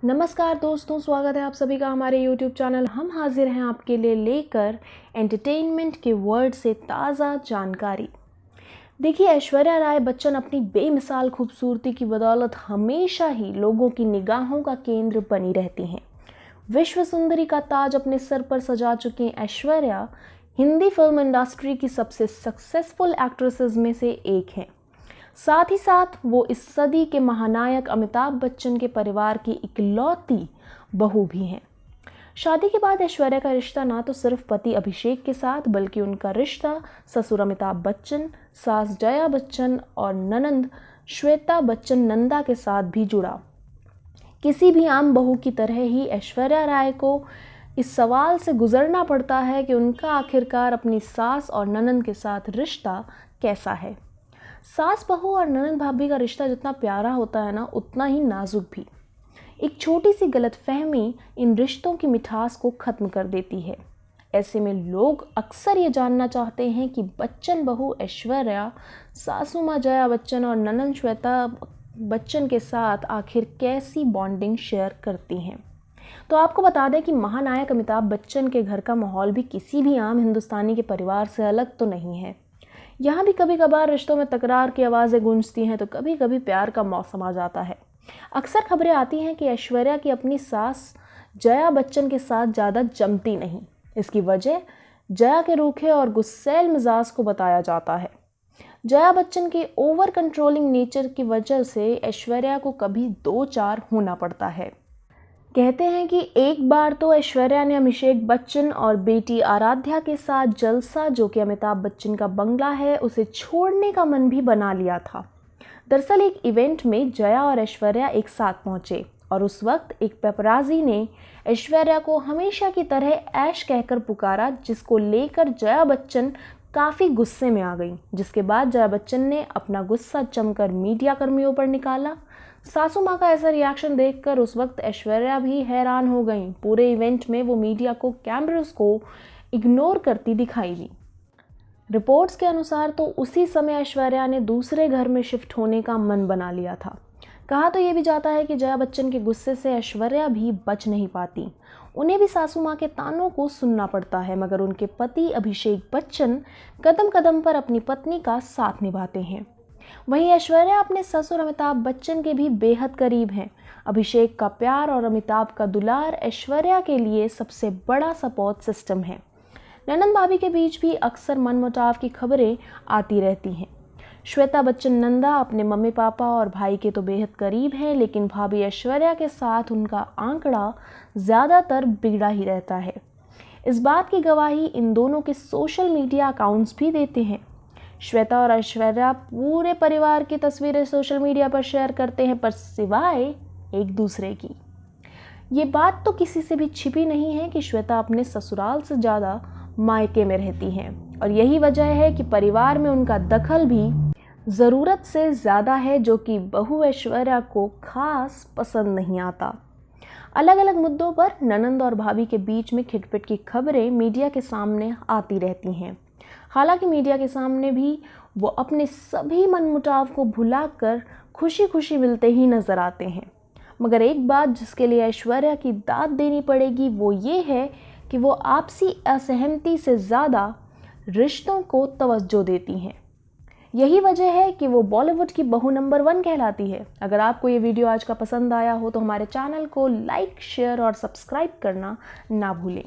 नमस्कार दोस्तों, स्वागत है आप सभी का हमारे YouTube चैनल। हम हाजिर हैं आपके लिए लेकर एंटरटेनमेंट के वर्ड से ताज़ा जानकारी। देखिए, ऐश्वर्या राय बच्चन अपनी बेमिसाल खूबसूरती की बदौलत हमेशा ही लोगों की निगाहों का केंद्र बनी रहती हैं। विश्व सुंदरी का ताज अपने सर पर सजा चुकी ऐश्वर्या हिंदी फिल्म इंडस्ट्री की सबसे सक्सेसफुल एक्ट्रेसेस में से एक हैं। साथ ही साथ वो इस सदी के महानायक अमिताभ बच्चन के परिवार की इकलौती बहू भी हैं। शादी के बाद ऐश्वर्या का रिश्ता ना तो सिर्फ पति अभिषेक के साथ, बल्कि उनका रिश्ता ससुर अमिताभ बच्चन, सास जया बच्चन और ननंद श्वेता बच्चन नंदा के साथ भी जुड़ा। किसी भी आम बहू की तरह ही ऐश्वर्या राय को इस सवाल से गुजरना पड़ता है कि उनका आखिरकार अपनी सास और ननंद के साथ रिश्ता कैसा है। सास बहू और ननंद भाभी का रिश्ता जितना प्यारा होता है ना, उतना ही नाजुक भी। एक छोटी सी गलतफहमी इन रिश्तों की मिठास को ख़त्म कर देती है। ऐसे में लोग अक्सर ये जानना चाहते हैं कि बच्चन बहू ऐश्वर्या सासू माँ जया बच्चन और ननंद श्वेता बच्चन के साथ आखिर कैसी बॉन्डिंग शेयर करती हैं। तो आपको बता दें कि महानायक अमिताभ बच्चन के घर का माहौल भी किसी भी आम हिंदुस्तानी के परिवार से अलग तो नहीं है। यहाँ भी कभी कभार रिश्तों में तकरार की आवाज़ें गूंजती हैं, तो कभी कभी प्यार का मौसम आ जाता है। अक्सर खबरें आती हैं कि ऐश्वर्या की अपनी सास जया बच्चन के साथ ज़्यादा जमती नहीं। इसकी वजह जया के रूखे और गुस्सैल मिजाज को बताया जाता है। जया बच्चन के ओवर कंट्रोलिंग नेचर की वजह से ऐश्वर्या को कभी दो चार होना पड़ता है। कहते हैं कि एक बार तो ऐश्वर्या ने अभिषेक बच्चन और बेटी आराध्या के साथ जलसा, जो कि अमिताभ बच्चन का बंगला है, उसे छोड़ने का मन भी बना लिया था। दरअसल एक इवेंट में जया और ऐश्वर्या एक साथ पहुंचे और उस वक्त एक पेपराजी ने ऐश्वर्या को हमेशा की तरह ऐश कहकर पुकारा, जिसको लेकर जया बच्चन काफ़ी गुस्से में आ गई। जिसके बाद जया बच्चन ने अपना गुस्सा जमकर मीडिया कर्मियों पर निकाला। सासू माँ का ऐसा रिएक्शन देखकर उस वक्त ऐश्वर्या भी हैरान हो गई। पूरे इवेंट में वो मीडिया को, कैमरास को इग्नोर करती दिखाई दी। रिपोर्ट्स के अनुसार तो उसी समय ऐश्वर्या ने दूसरे घर में शिफ्ट होने का मन बना लिया था। कहा तो ये भी जाता है कि जया बच्चन के गुस्से से ऐश्वर्या भी बच नहीं पाती। उन्हें भी सासू माँ के तानों को सुनना पड़ता है, मगर उनके पति अभिषेक बच्चन कदम कदम पर अपनी पत्नी का साथ निभाते हैं। वहीं ऐश्वर्या अपने ससुर अमिताभ बच्चन के भी बेहद करीब हैं। अभिषेक का प्यार और अमिताभ का दुलार ऐश्वर्या के लिए सबसे बड़ा सपोर्ट सिस्टम है। ननंद भाभी के बीच भी अक्सर मनमुटाव की खबरें आती रहती हैं। श्वेता बच्चन नंदा अपने मम्मी पापा और भाई के तो बेहद करीब हैं, लेकिन भाभी ऐश्वर्या के साथ उनका आंकड़ा ज़्यादातर बिगड़ा ही रहता है। इस बात की गवाही इन दोनों के सोशल मीडिया अकाउंट्स भी देते हैं। श्वेता और ऐश्वर्या पूरे परिवार की तस्वीरें सोशल मीडिया पर शेयर करते हैं, पर सिवाय एक दूसरे की। ये बात तो किसी से भी छिपी नहीं है कि श्वेता अपने ससुराल से ज़्यादा मायके में रहती हैं, और यही वजह है कि परिवार में उनका दखल भी ज़रूरत से ज़्यादा है, जो कि बहू ऐश्वर्या को खास पसंद नहीं आता। अलग अलग मुद्दों पर ननंद और भाभी के बीच में खिटपिट की खबरें मीडिया के सामने आती रहती हैं। हालांकि मीडिया के सामने भी वो अपने सभी मनमुटाव को भुलाकर खुशी खुशी मिलते ही नजर आते हैं। मगर एक बात जिसके लिए ऐश्वर्या की दाद देनी पड़ेगी, वो ये है कि वो आपसी असहमति से ज़्यादा रिश्तों को तवज्जो देती हैं। यही वजह है कि वो बॉलीवुड की बहू नंबर 1 कहलाती है। अगर आपको ये वीडियो आज का पसंद आया हो तो हमारे चैनल को लाइक, शेयर और सब्सक्राइब करना ना भूलें।